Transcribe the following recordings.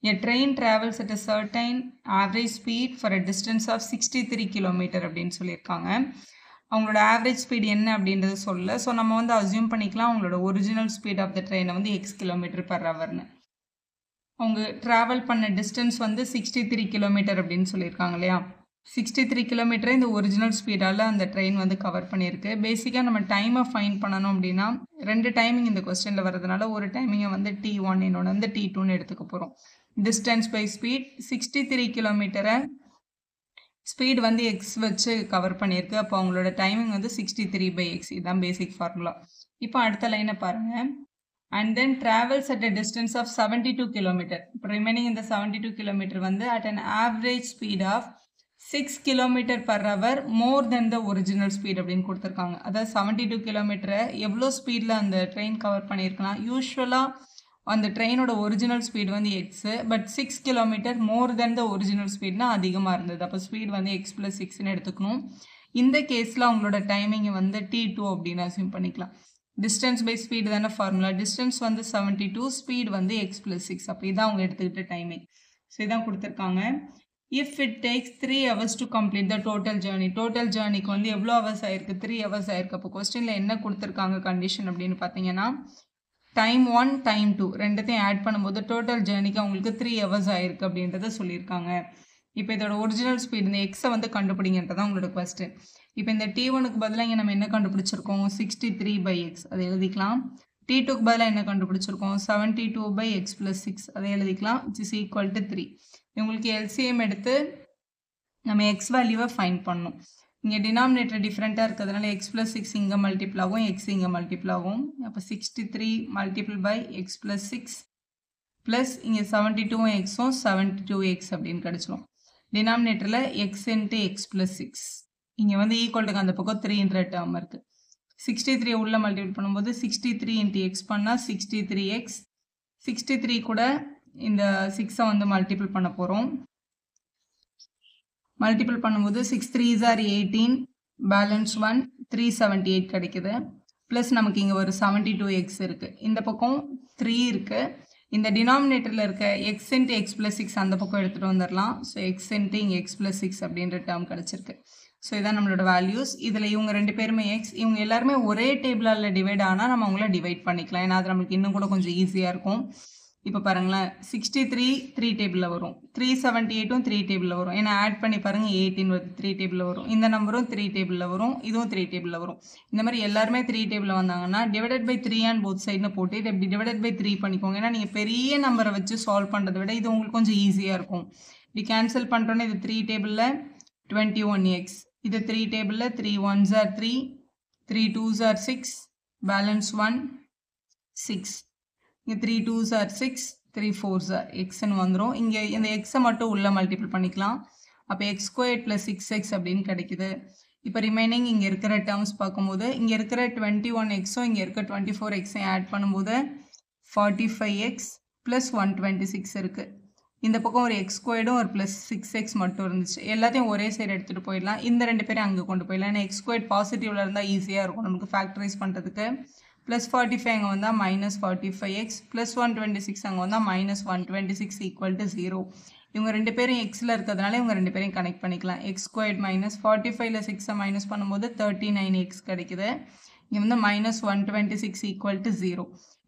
A train travels at a certain average speed for a distance of 63 km அப்படின்னு சொல்லியிருக்காங்க. அவங்களோட average speed என்ன அப்படின்றது சொல்லல. ஸோ நம்ம வந்து அசியூம் பண்ணிக்கலாம் அவங்களோட ஒரிஜினல் ஸ்பீட் ஆஃப் த ட்ரெயினை வந்து எக்ஸ் கிலோமீட்டர் பர் ஹவர்னு. அவங்க ட்ராவல் பண்ண டிஸ்டன்ஸ் வந்து 63 கிலோமீட்டர் அப்படின்னு சொல்லியிருக்காங்க இல்லையா. 63 கிலோமீட்டரை இந்த ஒரிஜினல் ஸ்பீடால் அந்த ட்ரெயின் வந்து கவர் பண்ணியிருக்கு. பேசிக்காக நம்ம டைமை ஃபைண்ட் பண்ணணும் அப்படின்னா 2 டைமிங் இந்த கொஸ்டினில் வரதுனால ஒரு டைமிங்கை வந்து T1 இன்னொன்று வந்து T2ன்னு எடுத்துக்க போகிறோம். டிஸ்டன்ஸ் பை ஸ்பீட் 63 கிலோமீட்டரை ஸ்பீட் வந்து எக்ஸ் வச்சு கவர் பண்ணியிருக்கு. அப்போ அவங்களோட டைமிங் வந்து 63/x. இதுதான் பேசிக் ஃபார்முலா. இப்போ அடுத்த லைனை பாருங்கள். And then travels at a distance of 72 km. Remaining in the 72 km வந்து at an average speed of 6 km per hour more than the original speed அப்படின்னு கொடுத்துருக்காங்க. அதாவது 72 கிலோமீட்டரை எவ்வளோ ஸ்பீடில் அந்த ட்ரெயின் கவர் பண்ணியிருக்கலாம். யூஸ்வலாக அந்த ட்ரெயினோட ஒரிஜினல் ஸ்பீட் வந்து X, but 6 kilometre more than the original ஸ்பீட்னா அதிகமாக இருந்தது. அப்போ ஸ்பீட் வந்து x + 6ன்னு எடுத்துக்கணும். இந்த கேஸில் அவங்களோட டைமிங்கை வந்து T2 அப்படின்னு அசியூம் பண்ணிக்கலாம். டிஸ்டன்ஸ் பை ஸ்பீடு தானே ஃபார்முலா. டிஸ்டன்ஸ் வந்து 72, ஸ்பீட் வந்து x + 6. அப்போ இதான் அவங்க எடுத்துக்கிட்ட டைமிங். ஸோ இதான் கொடுத்துருக்காங்க. If it takes 3 hours to complete the total journey. Total ஜேர்னிக்கு வந்து எவ்வளோ ஹவர்ஸ் ஆயிருக்கு? 3 hours ஆயிருக்கு. அப்போ கொஸ்டினில் என்ன கொடுத்துருக்காங்க கண்டிஷன் அப்படின்னு பார்த்தீங்கன்னா டைம் 1 டைம் 2 ரெண்டுத்தையும் ஆட் பண்ணும்போது டோட்டல் ஜேர்னிக்கு அவங்களுக்கு 3 hours ஆயிருக்கு அப்படின்றத சொல்லியிருக்காங்க. இப்போ இதோட ஒரிஜினல் ஸ்பீட் இந்த எக்ஸை வந்து கண்டுபிடிங்கன்றதான் உங்களோட கொஸ்டின். இப்போ இந்த T1க்கு பதிலாக இங்கே நம்ம என்ன கண்டுபிடிச்சிருக்கோம்? 63/x. அதை எழுதிக்கலாம். T2க்கு பதிலாக என்ன கண்டுபிடிச்சிருக்கோம்? 72/x + 6. அதை எழுதிக்கலாம். Is equal to 3. உங்களுக்கு எல்சிஎம் எடுத்து நம்ம எக்ஸ் வேல்யூவை ஃபைண்ட் பண்ணணும். இங்கே டினாமினேட்டர் டிஃப்ரெண்ட்டாக இருக்கிறதுனால x + 6 இங்கே மல்டிபிள் ஆகும், எக்ஸ் இங்கே மல்டிபிள் ஆகும். அப்போ 63 × x + 6 ப்ளஸ் இங்கே 72 எக்ஸும் 72x அப்படின்னு கிடச்சிடும். டினாமினேட்டரில் x × x + 6. இங்கே வந்து ஈக்குவல்ட்டுக்கு அந்த பக்கம் 3ன்ற டேர்ம் இருக்குது. 63 உள்ளே மல்டிபிள் பண்ணும்போது 63 × x பண்ணால் 63x. 63 கூட இந்த 6ஐ வந்து மல்டிபிள் பண்ண போகிறோம். மல்டிபிள் பண்ணும்போது 6 3s are 18, பேலன்ஸ் 1 378 கிடைக்குது. ப்ளஸ் நமக்கு இங்கே ஒரு 72x இருக்குது. இந்த பக்கம் 3 இருக்குது. இந்த டினாமினேட்டரில் இருக்க x × x + 6 அந்த பக்கம் எடுத்துகிட்டு வந்துடலாம். ஸோ x × இங்கே x + 6 அப்படின்ற டேர்ம் கிடச்சிருக்கு. ஸோ இதான் நம்மளோட வேல்யூஸ். இதில் இவங்க 2 பேருமே எக்ஸ், இவங்க எல்லாருமே ஒரே டேபிளால் டிவைட் ஆனால் நம்ம அவங்கள டிவைட் பண்ணிக்கலாம். ஏன்னா அது நம்மளுக்கு இன்னும் கூட கொஞ்சம் ஈஸியாக இருக்கும். இப்போ பாருங்களேன், 63 3 டேபிளில் வரும், 378ம் 3 டேபிளில் வரும். ஏன்னா ஆட் பண்ணி பாருங்கள் 18 வருது, 3 டேபிளில் வரும். இந்த நம்பரும் 3 டேபிளில் வரும், இதுவும் 3 டேபிளில் வரும். இந்த மாதிரி எல்லாருமே 3 டேபிளில் வந்தாங்கன்னா டிவைடட் பை 3 ஆன் போத் சைடுன்னு போட்டு இதை இப்படி டிவைடட் பை 3 பண்ணிக்கோங்க. ஏன்னா நீங்கள் பெரிய நம்பரை வச்சு சால்வ் பண்ணுறதை விட இது உங்களுக்கு கொஞ்சம் ஈஸியாக இருக்கும். இப்படி கேன்சல் பண்ணுறோன்னே இது 3 டேபிளில் 21x, இது 3 டேபிளில் 3 1s are 3, 3 2s are 6, balance 1 6. இங்கே 3 2s are 6, 3 4s are xன்னு வந்துடும். இங்கே இந்த எக்ஸை மட்டும் உள்ளே மல்டிபிள் பண்ணிக்கலாம். அப்போ x² + 6x அப்படின்னு கிடைக்குது. இப்போ ரிமைனிங் இங்கே இருக்கிற டேர்ம்ஸ் பார்க்கும்போது இங்கே இருக்கிற 21xம் இங்கே இருக்க 24xையும் ஆட் பண்ணும்போது 45x + 126 இருக்குது. இந்த பக்கம் ஒரு x² ஒரு ப்ளஸ் 6x மட்டும் இருந்துச்சு. எல்லாத்தையும் ஒரே சைடு எடுத்துகிட்டு போயிடலாம். இந்த 2 பேரும் அங்கே கொண்டு போயிடலாம். ஏன்னா x² பாசிட்டிவில் இருந்தால் ஈஸியாக இருக்கும் நமக்கு ஃபேக்டரைஸ் பண்ணுறதுக்கு. ப்ளஸ் 45 அங்கே வந்தால் -45x ப்ளஸ் 126 அங்கே வந்தால் -126 = 0. இவங்க 2 பேரும் எக்ஸில் இருக்கிறதுனால இவங்க 2 பேரையும் கனெக்ட் பண்ணிக்கலாம். x² -45ல் 6ஐ மைனஸ் பண்ணும்போது 39x கிடைக்குது. இங்கே வந்து -126 = 0.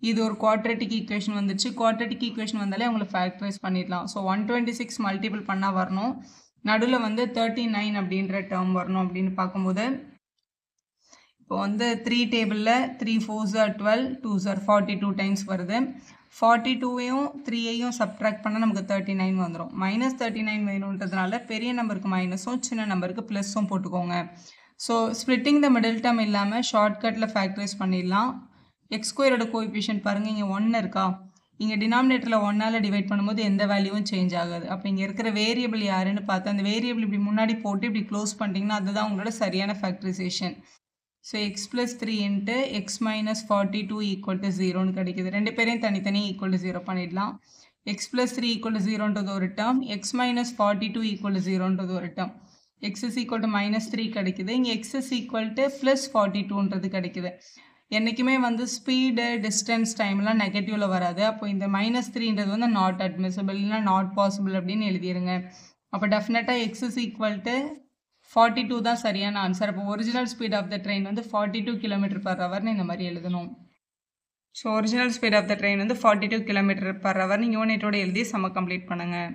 இது ஒரு குவாட்ரேட்டிக் ஈக்குவேஷன் வந்துச்சு. குவாட்ரேட்டிக் ஈக்குவேஷன் வந்தாலே அவங்களை ஃபேக்டரைஸ் பண்ணிடலாம். ஸோ 126 மல்டிபிள் பண்ணால் வரணும், நடுவில் வந்து 39 அப்படின்ற டேர்ம் வரணும். அப்படின்னு பார்க்கும்போது இப்போ வந்து 3 டேபிளில் 3 4s are 12, 2s are 42 times வருது. 42வையும் 3ஐயும் சப்ட்ராக்ட் பண்ணால் நமக்கு 39 வந்துடும். -39 வேணுன்றதுனால பெரிய நம்பருக்கு மைனஸும் சின்ன நம்பருக்கு ப்ளஸ்ஸும் போட்டுக்கோங்க. ஸோ ஸ்ப்ளிட்டிங் த மிடில் டேர்ம் இல்லாமல் ஷார்ட்கட்டில் ஃபேக்டரைஸ் பண்ணிடலாம். x² கோஎஃபிஷியன்ட் பாருங்கள், இங்கே 1 இருக்கா, இங்கே டினாமினேட்டரில் 1ஆல் டிவைட் பண்ணும்போது எந்த வேல்யூவும் சேஞ்ச் ஆகாது. அப்போ இங்கே இருக்கிற வேரியபிள் யாருன்னு பார்த்து அந்த வேரியபிள் இப்படி முன்னாடி போட்டு இப்படி க்ளோஸ் பண்ணிட்டீங்கன்னா அதுதான் உங்களோட சரியான ஃபேக்டரைசேஷன். ஸோ x + 3 × x - 42 = 0ன்னு கிடைக்குது. 2 பேரையும் தனித்தனி = 0 பண்ணிடலாம். x + 3 = 0ன்றது ஒரு டேர்ம், x - 42 = 0ன்றது ஒரு டேர்ம். x = -3 கிடைக்குது. இங்கே x = +42ன்றது கிடைக்குது. என்றைக்குமே வந்து ஸ்பீடு டிஸ்டன்ஸ் டைம்லாம் நெகட்டிவில் வராது. அப்போ இந்த -3ன்றது வந்து நாட் அட்மிசிபிள் இல்லைனா நாட் பாசிபிள் அப்படின்னு எழுதிடுங்க. அப்போ டெஃபினட்டாக எக்ஸ் இஸ் ஈக்குவல் டு 42 தான் சரியான ஆன்சர். அப்போ original speed of the train வந்து 42 km/hன்னு இந்த மாதிரி எழுதணும். So original speed of the train வந்து 42 km/h. யூனிட்டோட எழுதி சம்ம கம்ப்ளீட் பண்ணுங்கள்.